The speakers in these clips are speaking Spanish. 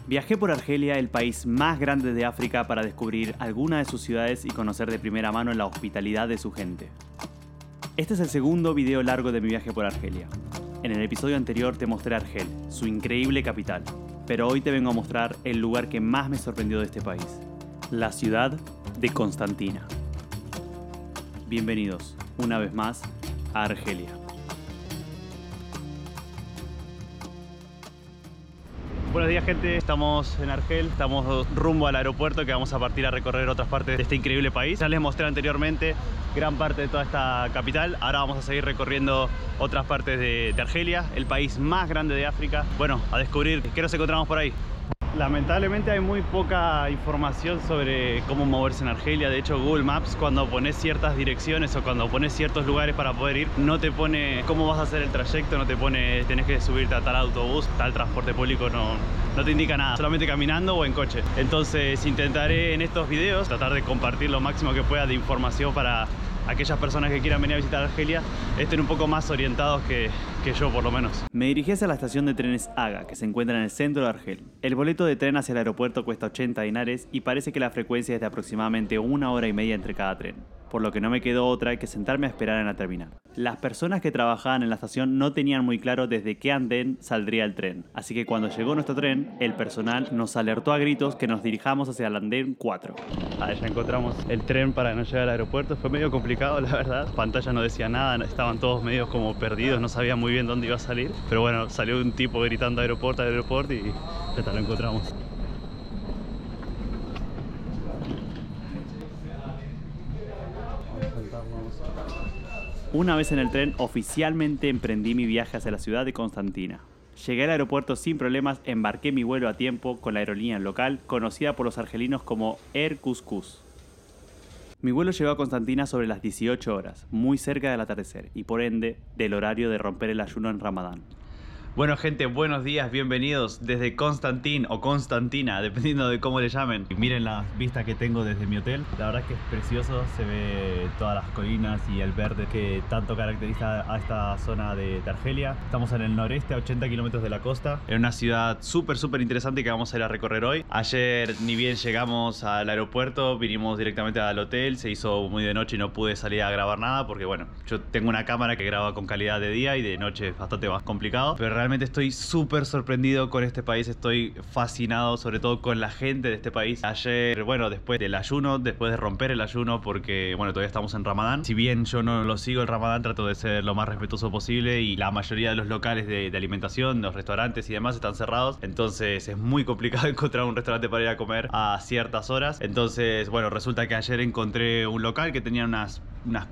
Viajé por Argelia, el país más grande de África, para descubrir algunas de sus ciudades y conocer de primera mano la hospitalidad de su gente. Este es el segundo video largo de mi viaje por Argelia. En el episodio anterior te mostré Argel, su increíble capital, pero hoy te vengo a mostrar el lugar que más me sorprendió de este país, la ciudad de Constantina. Bienvenidos, una vez más, a Argelia. Buenos días, gente, estamos en Argel, estamos rumbo al aeropuerto que vamos a partir a recorrer otras partes de este increíble país. Ya les mostré anteriormente gran parte de toda esta capital, ahora vamos a seguir recorriendo otras partes de Argelia, el país más grande de África. Bueno, a descubrir qué nos encontramos por ahí. Lamentablemente hay muy poca información sobre cómo moverse en Argelia. De hecho, Google Maps, cuando pones ciertas direcciones o cuando pones ciertos lugares para poder ir, no te pone cómo vas a hacer el trayecto, no te pone tenés que subirte a tal autobús, tal transporte público, no te indica nada, solamente caminando o en coche. Entonces intentaré en estos videos tratar de compartir lo máximo que pueda de información para aquellas personas que quieran venir a visitar Argelia estén un poco más orientados que yo, por lo menos. Me dirigí hacia la estación de trenes Aga, que se encuentra en el centro de Argel. El boleto de tren hacia el aeropuerto cuesta 80 dinares y parece que la frecuencia es de aproximadamente 1 hora y media entre cada tren, por lo que no me quedó otra que sentarme a esperar en la terminal. Las personas que trabajaban en la estación no tenían muy claro desde qué andén saldría el tren, así que cuando llegó nuestro tren, el personal nos alertó a gritos que nos dirijamos hacia el andén 4. Ahí ya encontramos el tren para no llegar al aeropuerto. Fue medio complicado, la verdad. Pantalla no decía nada, estaban todos medio como perdidos, no sabían muy bien dónde iba a salir. Pero bueno, salió un tipo gritando aeropuerto y ya está, lo encontramos. Una vez en el tren, oficialmente emprendí mi viaje hacia la ciudad de Constantina. Llegué al aeropuerto sin problemas, embarqué mi vuelo a tiempo con la aerolínea local, conocida por los argelinos como Air Couscous. Mi vuelo llegó a Constantina sobre las 18 horas, muy cerca del atardecer, y por ende, del horario de romper el ayuno en Ramadán. Bueno, gente, buenos días, bienvenidos desde Constantín o Constantina, dependiendo de cómo le llamen. Miren la vista que tengo desde mi hotel, la verdad es que es precioso, se ve todas las colinas y el verde que tanto caracteriza a esta zona de Argelia. Estamos en el noreste, a 80 kilómetros de la costa, en una ciudad súper interesante que vamos a ir a recorrer hoy. Ayer, ni bien llegamos al aeropuerto, vinimos directamente al hotel, se hizo muy de noche y no pude salir a grabar nada porque, bueno, yo tengo una cámara que graba con calidad de día y de noche es bastante más complicado, pero realmente estoy súper sorprendido con este país, estoy fascinado sobre todo con la gente de este país. Ayer, bueno, después del ayuno, después de romper el ayuno, porque bueno, todavía estamos en Ramadán, si bien yo no lo sigo el Ramadán, trato de ser lo más respetuoso posible y la mayoría de los locales de alimentación, los restaurantes y demás están cerrados, entonces es muy complicado encontrar un restaurante para ir a comer a ciertas horas. Entonces, bueno, resulta que ayer encontré un local que tenía unas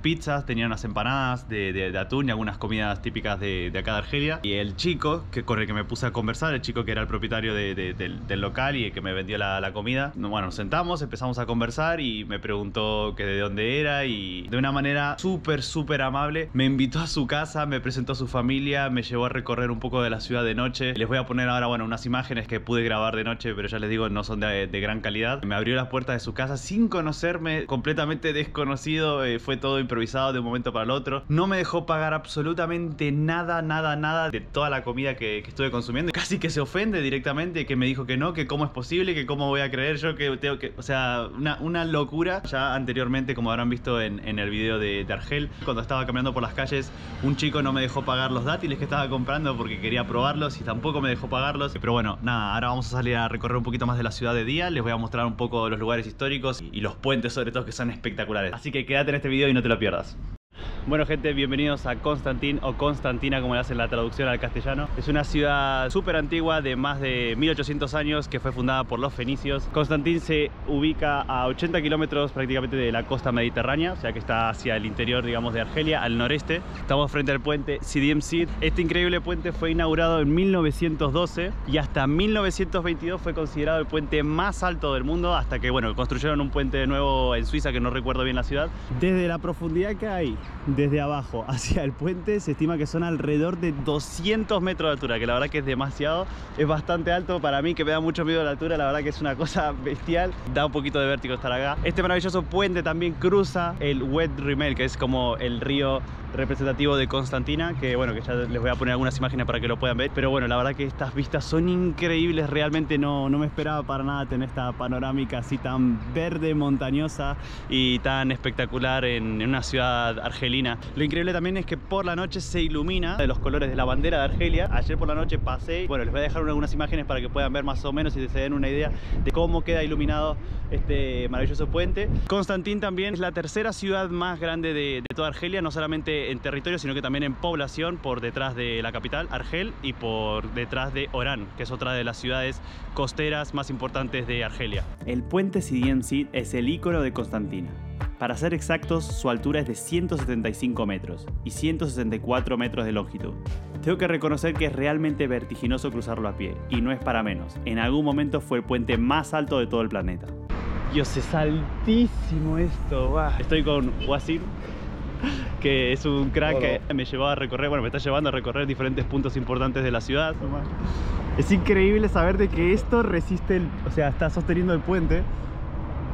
pizzas, tenía unas empanadas de atún y algunas comidas típicas de acá de Argelia, y el chico con el que me puse a conversar, el chico que era el propietario del local y el que me vendió la comida, bueno, nos sentamos, empezamos a conversar y me preguntó que de dónde era y de una manera súper amable me invitó a su casa, me presentó a su familia, me llevó a recorrer un poco de la ciudad de noche. Les voy a poner ahora, bueno, unas imágenes que pude grabar de noche, pero ya les digo, no son de gran calidad. Me abrió las puertas de su casa sin conocerme, completamente desconocido, fue todo improvisado de un momento para el otro. No me dejó pagar absolutamente nada de toda la comida que estuve consumiendo. Casi que se ofende directamente, que me dijo que no, que cómo es posible, que cómo voy a creer yo que tengo que... O sea, una locura. Ya anteriormente, como habrán visto en el video de Argel, cuando estaba caminando por las calles, un chico no me dejó pagar los dátiles que estaba comprando porque quería probarlos y tampoco me dejó pagarlos. Pero bueno, nada, ahora vamos a salir a recorrer un poquito más de la ciudad de día. Les voy a mostrar un poco los lugares históricos y los puentes sobre todo, que son espectaculares. Así que quédate en este video y no te lo pierdas. Bueno, gente, bienvenidos a Constantín o Constantina, como le hacen la traducción al castellano. Es una ciudad súper antigua de más de 1800 años que fue fundada por los fenicios. Constantín se ubica a 80 kilómetros prácticamente de la costa mediterránea, o sea que está hacia el interior, digamos, de Argelia, al noreste. Estamos frente al puente Sidi Msid. Este increíble puente fue inaugurado en 1912 y hasta 1922 fue considerado el puente más alto del mundo, hasta que, bueno, construyeron un puente nuevo en Suiza, que no recuerdo bien la ciudad. Desde la profundidad que hay desde abajo hacia el puente se estima que son alrededor de 200 metros de altura, que la verdad que es demasiado, es bastante alto para mí, que me da mucho miedo la altura. La verdad que es una cosa bestial, da un poquito de vértigo estar acá. Este maravilloso puente también cruza el Wet Rimel, que es como el río representativo de Constantina, que bueno, que ya les voy a poner algunas imágenes para que lo puedan ver. Pero bueno, la verdad que estas vistas son increíbles, realmente no me esperaba para nada tener esta panorámica así tan verde, montañosa y tan espectacular en una ciudad argelina. Lo increíble también es que por la noche se ilumina de los colores de la bandera de Argelia. Ayer por la noche pasé, bueno, les voy a dejar algunas imágenes para que puedan ver más o menos y se den una idea de cómo queda iluminado este maravilloso puente. Constantín también es la tercera ciudad más grande de toda Argelia, no solamente en territorio, sino que también en población, por detrás de la capital, Argel, y por detrás de Orán, que es otra de las ciudades costeras más importantes de Argelia. El puente Sidi en Sid es el ícono de Constantina. Para ser exactos, su altura es de 175 metros y 164 metros de longitud. Tengo que reconocer que es realmente vertiginoso cruzarlo a pie, y no es para menos. En algún momento fue el puente más alto de todo el planeta. Dios, es altísimo esto. ¡Wow! Estoy con Wasim, que es un crack. Hola. Que me llevó a recorrer, bueno, me está llevando a recorrer diferentes puntos importantes de la ciudad. Es increíble saber de que esto resiste, o sea, está sosteniendo el puente,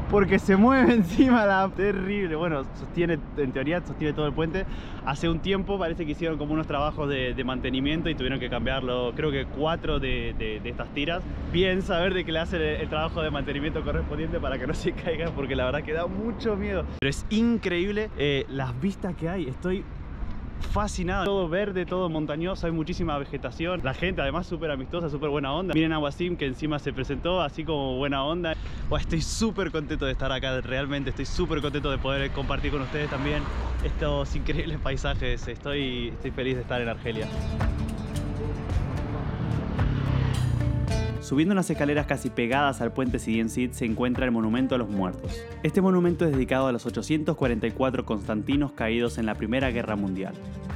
porque se mueve encima terrible. Bueno, sostiene, en teoría sostiene todo el puente. Hace un tiempo parece que hicieron como unos trabajos de mantenimiento y tuvieron que cambiarlo, creo que 4 de estas tiras. Bien saber de que le hacen el trabajo de mantenimiento correspondiente para que no se caiga, porque la verdad que da mucho miedo. Pero es increíble las vistas que hay. Estoy fascinado, todo verde, todo montañoso, hay muchísima vegetación, la gente además súper amistosa, súper buena onda. Miren a Wasim, que encima se presentó así como buena onda. Estoy súper contento de estar acá, realmente estoy súper contento de poder compartir con ustedes también estos increíbles paisajes. Estoy feliz de estar en Argelia. Subiendo unas escaleras casi pegadas al puente Sidi en Sid se encuentra el Monumento a los Muertos. Este monumento es dedicado a los 844 constantinos caídos en la Primera Guerra Mundial.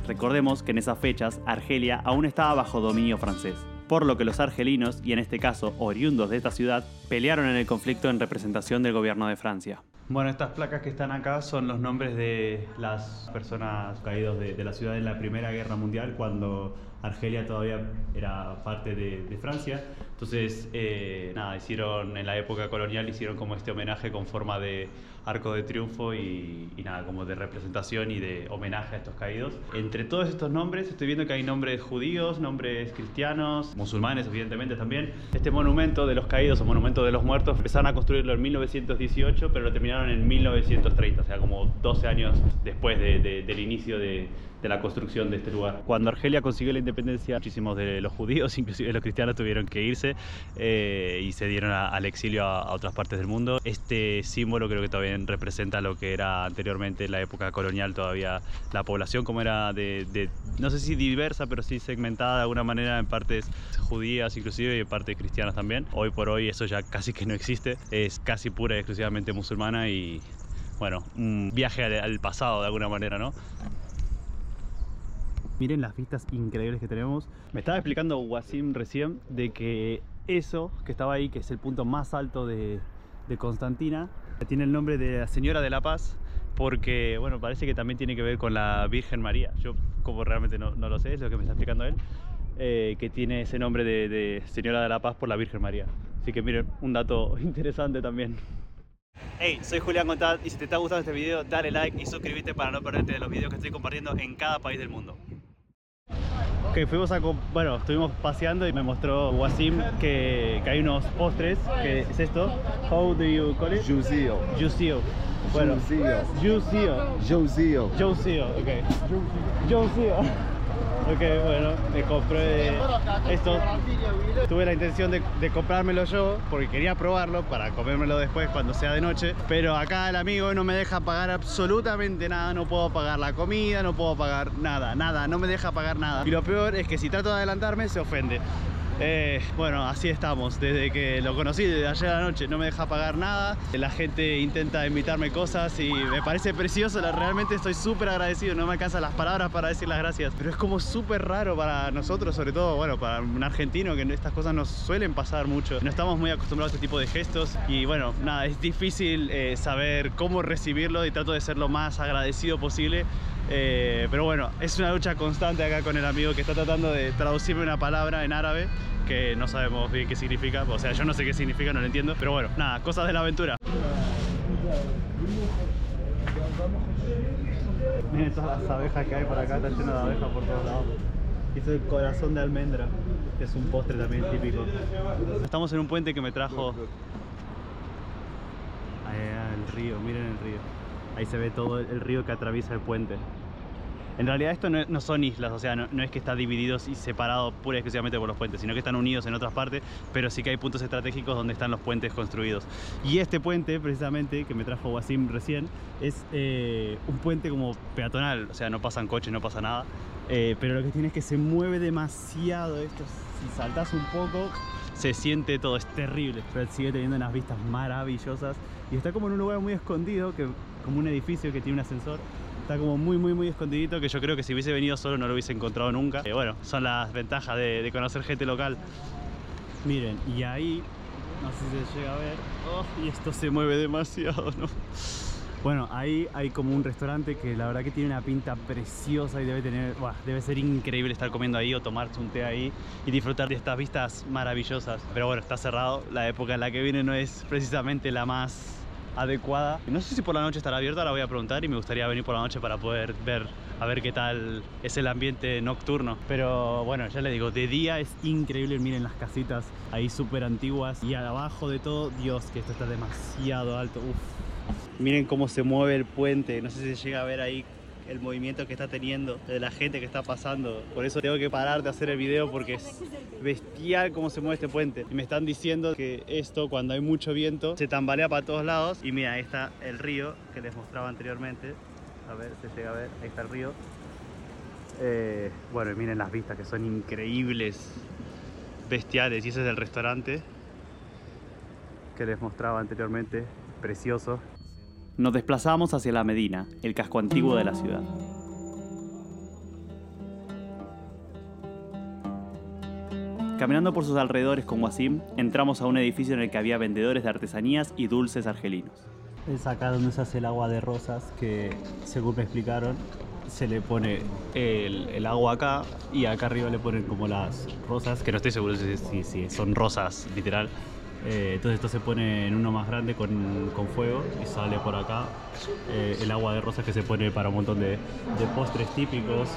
Recordemos que en esas fechas Argelia aún estaba bajo dominio francés, por lo que los argelinos, y en este caso oriundos de esta ciudad, pelearon en el conflicto en representación del gobierno de Francia. Bueno, estas placas que están acá son los nombres de las personas caídas de la ciudad en la Primera Guerra Mundial, cuando Argelia todavía era parte de Francia. Entonces, nada, hicieron en la época colonial, hicieron como este homenaje con forma de arco de triunfo y nada, como de representación y de homenaje a estos caídos. Entre todos estos nombres, estoy viendo que hay nombres judíos, nombres cristianos, musulmanes evidentemente también. Este monumento de los caídos o monumento de los muertos empezaron a construirlo en 1918, pero lo terminaron en 1930, o sea, como 12 años después del inicio de la construcción de este lugar. Cuando Argelia consiguió la independencia, muchísimos de los judíos, inclusive los cristianos, tuvieron que irse y se dieron al exilio a otras partes del mundo. Este símbolo creo que todavía representa lo que era anteriormente en la época colonial, todavía la población como era no sé si diversa, pero sí segmentada de alguna manera en partes judías inclusive y en partes cristianas también. Hoy por hoy eso ya casi que no existe, es casi pura y exclusivamente musulmana y bueno, un viaje al pasado de alguna manera, ¿no? Miren las vistas increíbles que tenemos. Me estaba explicando Wasim recién de que eso que estaba ahí, que es el punto más alto de Constantina, tiene el nombre de la Señora de la Paz, porque bueno, parece que también tiene que ver con la Virgen María. Yo como realmente no lo sé, es lo que me está explicando él, que tiene ese nombre de Señora de la Paz por la Virgen María. Así que miren, un dato interesante también. Hey, soy Julián Gontad y si te está gustando este video, dale like y suscríbete para no perderte de los videos que estoy compartiendo en cada país del mundo. Ok, estuvimos paseando y me mostró Wasim que hay unos postres, que es esto. How do you call it? Juzio. Juzio. Bueno, Juzio, ok. Juzio. Ok, bueno, me compré esto. Tuve la intención de comprármelo yo porque quería probarlo para comérmelo después cuando sea de noche. Pero acá el amigo no me deja pagar absolutamente nada. No puedo pagar la comida, no puedo pagar nada, no me deja pagar nada. Y lo peor es que si trato de adelantarme se ofende. Bueno, así estamos, desde que lo conocí, desde ayer a la noche, no me deja pagar nada, la gente intenta invitarme cosas y me parece precioso, realmente estoy súper agradecido, no me alcanzan las palabras para decir las gracias, pero es como súper raro para nosotros, sobre todo, bueno, para un argentino, que estas cosas nos suelen pasar mucho, no estamos muy acostumbrados a este tipo de gestos y bueno, nada, es difícil saber cómo recibirlo y trato de ser lo más agradecido posible. Pero bueno, es una lucha constante acá con el amigo que está tratando de traducirme una palabra en árabe que no sabemos bien qué significa, o sea, yo no sé qué significa, no lo entiendo, pero bueno, nada, cosas de la aventura. Miren todas las abejas que hay por acá, está lleno de abejas por todos lados. Hizo el corazón de almendra, que es un postre también típico. Estamos en un puente que me trajo el río, miren el río. Ahí se ve todo el río que atraviesa el puente. En realidad esto no son islas, o sea, no es que está dividido y separado pura y exclusivamente por los puentes, sino que están unidos en otras partes, pero sí que hay puntos estratégicos donde están los puentes construidos. Y este puente, precisamente, que me trajo Wasim recién, es un puente como peatonal, o sea, no pasan coches, no pasa nada, pero lo que tiene es que se mueve demasiado esto. Si saltas un poco, se siente todo, es terrible, pero sigue teniendo unas vistas maravillosas y está como en un lugar muy escondido, como un edificio que tiene un ascensor. Está como muy escondidito, que yo creo que si hubiese venido solo no lo hubiese encontrado nunca. Bueno, son las ventajas de conocer gente local. Miren, y ahí, no sé si se llega a ver, y esto se mueve demasiado, ¿no? Bueno, ahí hay como un restaurante que la verdad que tiene una pinta preciosa y debe ser increíble estar comiendo ahí o tomarse un té ahí y disfrutar de estas vistas maravillosas. Pero bueno, está cerrado, la época en la que viene no es precisamente la más adecuada. No sé si por la noche estará abierta, ahora voy a preguntar y me gustaría venir por la noche para poder ver, a ver qué tal es el ambiente nocturno. Pero bueno, ya les digo, de día es increíble, miren las casitas ahí súper antiguas y abajo de todo, Dios, que esto está demasiado alto. Uf. Miren cómo se mueve el puente, no sé si se llega a ver ahí el movimiento que está teniendo de la gente que está pasando. Por eso tengo que parar de hacer el video porque es bestial cómo se mueve este puente. Y me están diciendo que esto, cuando hay mucho viento, se tambalea para todos lados. Y mira, ahí está el río que les mostraba anteriormente. A ver, se llega a ver, ahí está el río. Bueno, y miren las vistas que son increíbles, bestiales. Y ese es el restaurante que les mostraba anteriormente, precioso. Nos desplazamos hacia la Medina, el casco antiguo de la ciudad. Caminando por sus alrededores con Wasim, entramos a un edificio en el que había vendedores de artesanías y dulces argelinos. Es acá donde se hace el agua de rosas, que según me explicaron, se le pone el agua acá y acá arriba le ponen como las rosas, que no estoy seguro si son rosas literal. Entonces esto se pone en uno más grande con fuego y sale por acá el agua de rosas que se pone para un montón de postres típicos,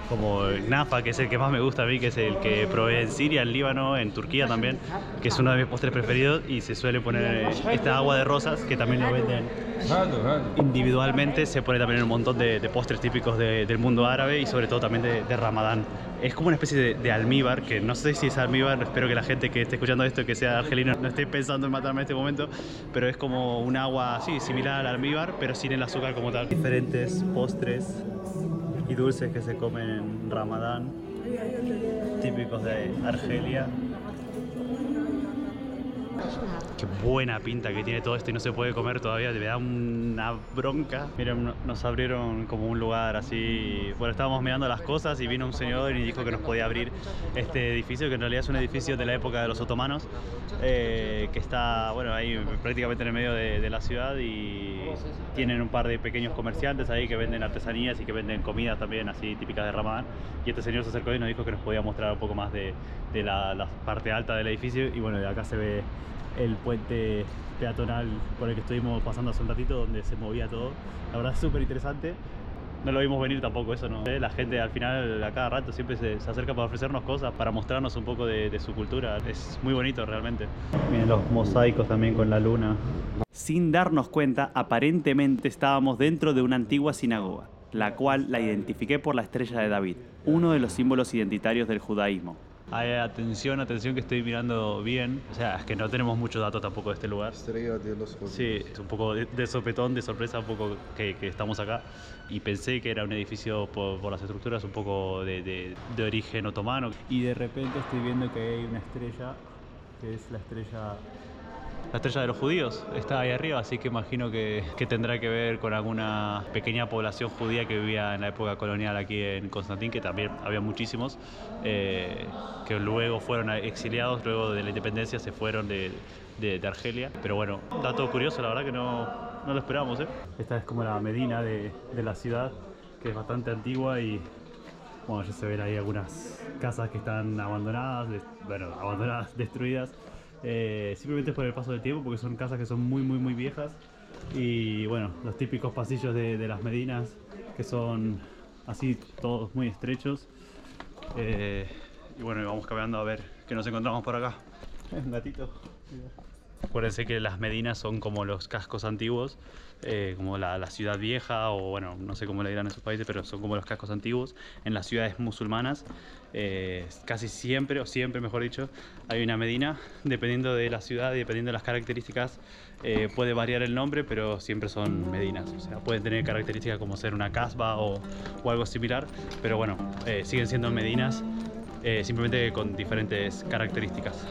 como el Knafa, que es el que más me gusta a mí, que es el que probé en Siria, en Líbano, en Turquía también, que es uno de mis postres preferidos, y se suele poner esta agua de rosas, que también lo venden individualmente. Se pone también en un montón de postres típicos del mundo árabe y sobre todo también de Ramadán. Es como una especie de almíbar, que no sé si es almíbar, espero que la gente que esté escuchando esto, que sea argelino, no esté pensando en matarme en este momento, pero es como un agua así, similar al almíbar, pero sin el azúcar como tal. Diferentes postres y dulces que se comen en Ramadán, típicos de Argelia. Qué buena pinta que tiene todo esto y no se puede comer todavía, me da una bronca. Miren, nos abrieron como un lugar así, bueno, estábamos mirando las cosas y vino un señor y dijo que nos podía abrir este edificio, que en realidad es un edificio de la época de los otomanos, que está, bueno, ahí prácticamente en el medio de la ciudad, y tienen un par de pequeños comerciantes ahí que venden artesanías y que venden comidas también así típicas de Ramadán. Y este señor se acercó y nos dijo que nos podía mostrar un poco más de la parte alta del edificio, y bueno, de acá se ve el puente peatonal por el que estuvimos pasando hace un ratito, donde se movía todo. La verdad es súper interesante. No lo vimos venir tampoco, eso no. La gente al final a cada rato siempre se acerca para ofrecernos cosas, para mostrarnos un poco de su cultura. Es muy bonito realmente. Miren los mosaicos también con la luna. Sin darnos cuenta, aparentemente estábamos dentro de una antigua sinagoga, la cual la identifiqué por la estrella de David, uno de los símbolos identitarios del judaísmo. Atención, atención, que estoy mirando bien. O sea, es que no tenemos muchos datos tampoco de este lugar. Sí, es un poco de sopetón, de sorpresa, un poco que estamos acá. Y pensé que era un edificio por las estructuras un poco de origen otomano. Y de repente estoy viendo que hay una estrella, que es la estrella de los judíos. Está ahí arriba, así que imagino que tendrá que ver con alguna pequeña población judía que vivía en la época colonial aquí en Constantín, que también había muchísimos, que luego fueron exiliados, luego de la independencia se fueron de Argelia. Pero bueno, dato curioso, la verdad que no lo esperábamos, ¿eh? Esta es como la Medina de la ciudad, que es bastante antigua y bueno, ya se ven ahí algunas casas que están abandonadas, destruidas. Simplemente por el paso del tiempo, porque son casas que son muy viejas. Y bueno, los típicos pasillos de las medinas, que son así todos muy estrechos. Y bueno, vamos caminando a ver qué nos encontramos por acá. Un gatito. Acuérdense que las medinas son como los cascos antiguos, como la ciudad vieja, o bueno, no sé cómo le dirán en sus países, pero son como los cascos antiguos. En las ciudades musulmanas, casi siempre, o siempre mejor dicho, hay una medina. Dependiendo de la ciudad y dependiendo de las características, puede variar el nombre, pero siempre son medinas. O sea, pueden tener características como ser una casba o algo similar, pero bueno, siguen siendo medinas, simplemente con diferentes características.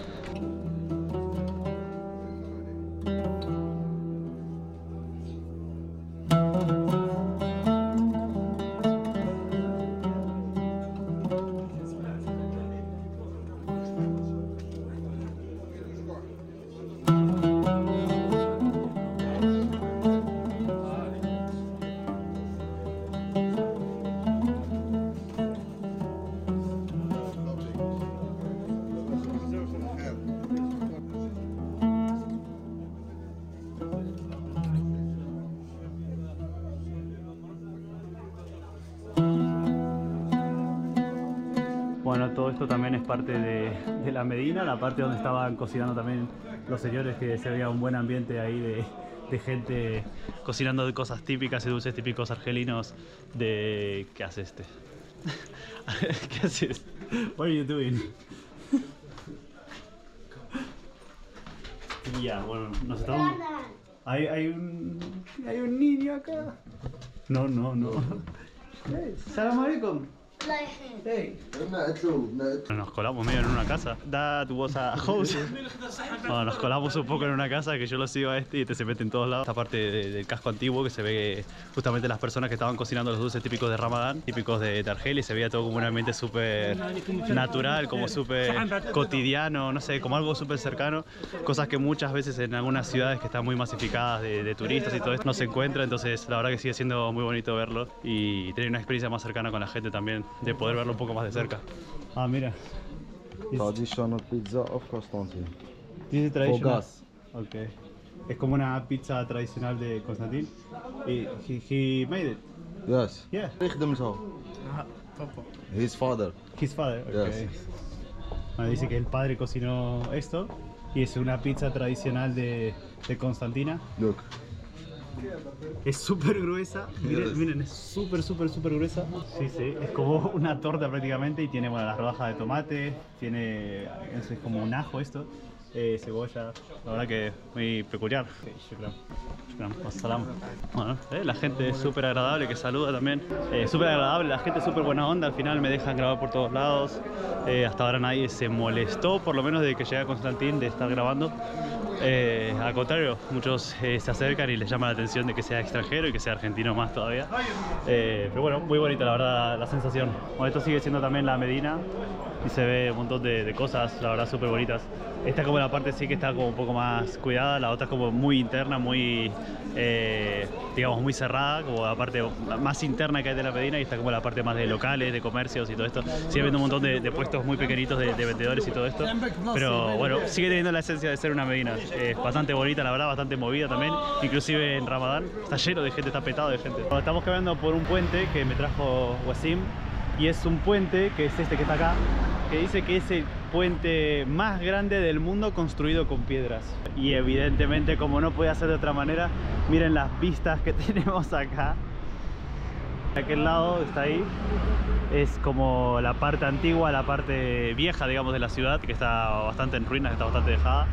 Bueno, todo esto también es parte de la Medina, la parte donde estaban cocinando también los señores, que se veía un buen ambiente ahí de gente cocinando de cosas típicas y dulces típicos argelinos. ¿Qué hace este? ¿Qué haces? What are you doing? Ya, bueno, nos estamos... Hay un niño acá. No. Hey, salam alaikum. Hey. Nos colamos medio en una casa. That was a house. Bueno, nos colamos un poco en una casa, que yo lo sigo a y se mete en todos lados. Esta parte del casco antiguo, que se ve justamente las personas que estaban cocinando los dulces típicos de Ramadán, típicos de Argelia, y se veía todo como un ambiente súper natural, como súper cotidiano, no sé, como algo súper cercano. Cosas que muchas veces en algunas ciudades que están muy masificadas de turistas y todo esto no se encuentra. Entonces la verdad que sigue siendo muy bonito verlo y tener una experiencia más cercana con la gente también, de poder verlo un poco más de cerca. Ah, mira. Traditional pizza of Constantine. This is traditional. gas. Okay. Es como una pizza tradicional de Constantin. He made it. Yes. Yeah. His father. His father. Okay. Yes. Bueno, dice que el padre cocinó esto y es una pizza tradicional de Constantina. Look. Es súper gruesa, miren, es súper gruesa. Sí, es como una torta prácticamente, y tiene, bueno, las rodajas de tomate, tiene, es como un ajo esto, cebolla, la verdad que muy peculiar. Okay, shukran. Assalam. Bueno, la gente es súper agradable, que saluda también, súper agradable, la gente es súper buena onda, al final me dejan grabar por todos lados. Hasta ahora nadie se molestó, por lo menos desde que llegué a Constantín, de estar grabando. Al contrario, muchos se acercan y les llama la atención de que sea extranjero y que sea argentino más todavía. Pero bueno, muy bonita la verdad la sensación. Bueno, esto sigue siendo también la Medina y se ve un montón de cosas, la verdad, súper bonitas. Esta es como la parte sí que está como un poco más cuidada, la otra es como muy interna, muy, digamos, muy cerrada, como la parte más interna que hay de la Medina, y está como la parte más de locales, de comercios y todo esto. Sigue habiendo un montón de puestos muy pequeñitos de vendedores y todo esto, pero bueno, sigue teniendo la esencia de ser una Medina. Es bastante bonita, la verdad, bastante movida también, inclusive en Ramadán está lleno de gente, está petado de gente. Bueno, estamos caminando por un puente que me trajo Wasim, y es un puente que es este que está acá, que dice que es el puente más grande del mundo construido con piedras. Y evidentemente, como no puede ser de otra manera, miren las vistas que tenemos acá. De aquel lado está ahí. Es como la parte antigua, la parte vieja, digamos, de la ciudad, que está bastante en ruinas, está bastante dejada.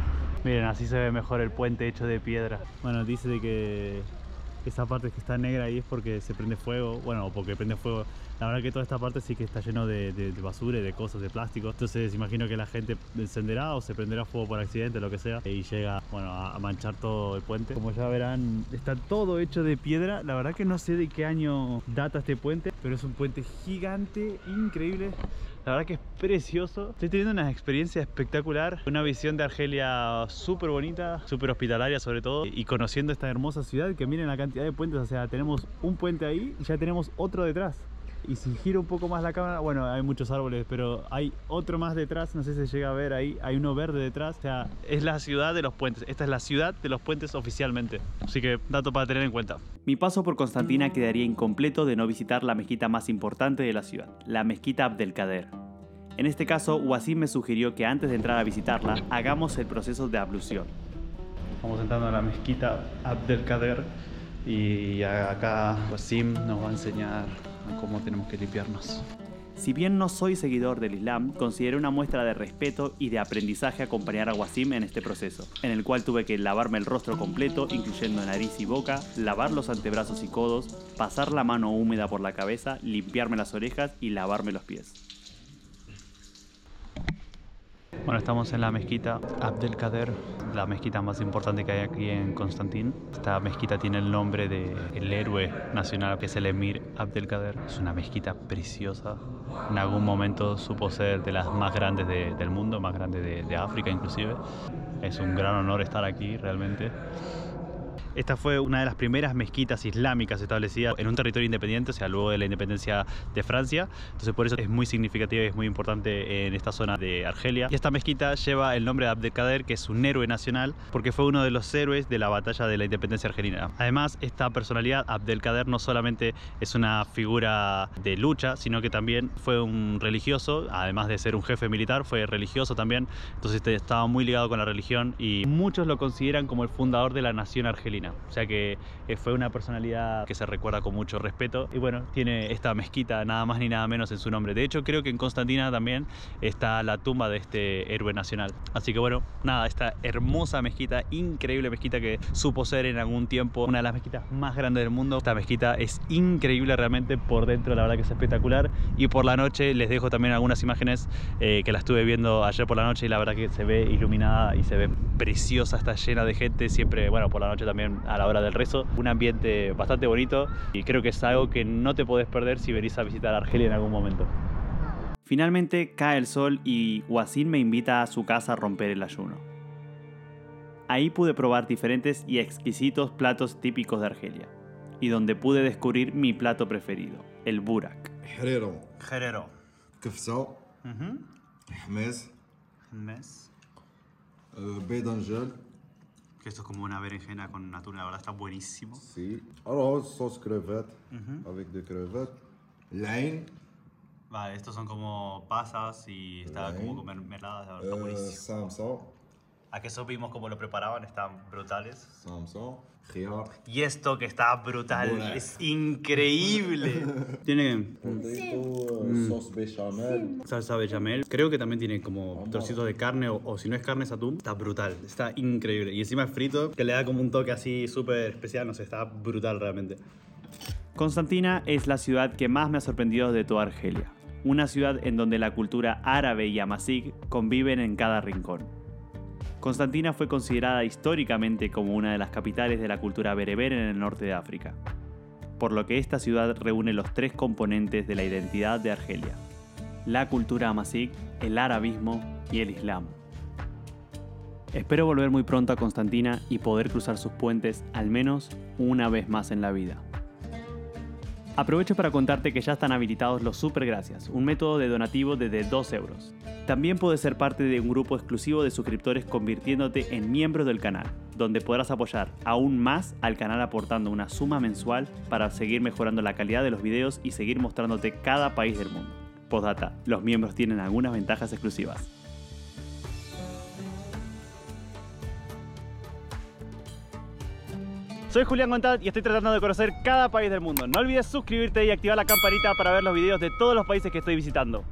Miren, así se ve mejor el puente hecho de piedra. Bueno, dice de que esa parte que está negra ahí es porque se prende fuego, bueno, porque prende fuego. La verdad que toda esta parte sí que está lleno de basura y de cosas, de plástico. Entonces imagino que la gente encenderá o se prenderá fuego por accidente, lo que sea, y llega, bueno, a manchar todo el puente. Como ya verán, está todo hecho de piedra. La verdad que no sé de qué año data este puente, pero es un puente gigante, increíble. La verdad que es precioso. Estoy teniendo una experiencia espectacular, una visión de Argelia súper bonita, súper hospitalaria sobre todo, y conociendo esta hermosa ciudad, que miren la cantidad de puentes. O sea, tenemos un puente ahí y ya tenemos otro detrás. Y si giro un poco más la cámara, bueno, hay muchos árboles, pero hay otro más detrás, no sé si se llega a ver ahí, hay uno verde detrás. O sea, es la ciudad de los puentes. Esta es la ciudad de los puentes oficialmente. Así que, dato para tener en cuenta. Mi paso por Constantina quedaría incompleto de no visitar la mezquita más importante de la ciudad, la mezquita Abdelkader. En este caso, Wasim me sugirió que antes de entrar a visitarla, hagamos el proceso de ablución. Vamos entrando a la mezquita Abdelkader y acá Wasim nos va a enseñar cómo tenemos que limpiarnos. Si bien no soy seguidor del Islam, consideré una muestra de respeto y de aprendizaje acompañar a Wasim en este proceso, en el cual tuve que lavarme el rostro completo, incluyendo nariz y boca, lavar los antebrazos y codos, pasar la mano húmeda por la cabeza, limpiarme las orejas y lavarme los pies. Bueno, estamos en la mezquita Abdelkader, la mezquita más importante que hay aquí en Constantín. Esta mezquita tiene el nombre del héroe nacional, que es el emir Abdelkader. Es una mezquita preciosa. En algún momento supo ser de las más grandes del mundo, más grande de África inclusive. Es un gran honor estar aquí realmente. Esta fue una de las primeras mezquitas islámicas establecidas en un territorio independiente, o sea, luego de la independencia de Francia. Entonces por eso es muy significativa y es muy importante en esta zona de Argelia. Y esta mezquita lleva el nombre de Abdelkader, que es un héroe nacional, porque fue uno de los héroes de la batalla de la independencia argelina. Además, esta personalidad, Abdelkader, no solamente es una figura de lucha, sino que también fue un religioso, además de ser un jefe militar, fue religioso también. Entonces estaba muy ligado con la religión y muchos lo consideran como el fundador de la nación argelina. O sea que fue una personalidad que se recuerda con mucho respeto y bueno, tiene esta mezquita nada más ni nada menos en su nombre. De hecho, creo que en Constantina también está la tumba de este héroe nacional. Así que bueno, nada, esta hermosa mezquita, increíble mezquita que supo ser en algún tiempo una de las mezquitas más grandes del mundo. Esta mezquita es increíble realmente por dentro, la verdad que es espectacular. Y por la noche les dejo también algunas imágenes que la estuve viendo ayer por la noche y la verdad que se ve iluminada y se ve preciosa, está llena de gente siempre, bueno, por la noche también a la hora del rezo. Un ambiente bastante bonito y creo que es algo que no te podés perder si venís a visitar Argelia en algún momento. Finalmente cae el sol y Wasim me invita a su casa a romper el ayuno. Ahí pude probar diferentes y exquisitos platos típicos de Argelia y donde pude descubrir mi plato preferido, el burak. حريرة كفتة حماس بيضنجان. Que esto es como una berenjena con atún, la verdad está buenísimo. Sí. Arroz, sauce crevette avec des crevettes. العين. Vale, estos son como pasas y está como con mermeladas, la verdad está buenísimo. Samsa. A que eso vimos cómo lo preparaban, están brutales. Samsa. خيار. Y esto que está brutal, Burak. es increíble. Tiene Sauce béchamel. salsa bechamel, creo que también tiene como trocitos de carne o si no es carne es atún. Está brutal, está increíble. Y encima es frito, que le da como un toque así súper especial, no sé, está brutal realmente. Constantina es la ciudad que más me ha sorprendido de toda Argelia. Una ciudad en donde la cultura árabe y amazigh conviven en cada rincón. Constantina fue considerada históricamente como una de las capitales de la cultura bereber en el norte de África, por lo que esta ciudad reúne los tres componentes de la identidad de Argelia: la cultura amazigh, el arabismo y el islam. Espero volver muy pronto a Constantina y poder cruzar sus puentes al menos una vez más en la vida. Aprovecho para contarte que ya están habilitados los Supergracias, un método de donativo desde 2 euros. También puedes ser parte de un grupo exclusivo de suscriptores convirtiéndote en miembro del canal, donde podrás apoyar aún más al canal aportando una suma mensual para seguir mejorando la calidad de los videos y seguir mostrándote cada país del mundo. Postdata, los miembros tienen algunas ventajas exclusivas. Soy Julián Gontat y estoy tratando de conocer cada país del mundo. No olvides suscribirte y activar la campanita para ver los videos de todos los países que estoy visitando.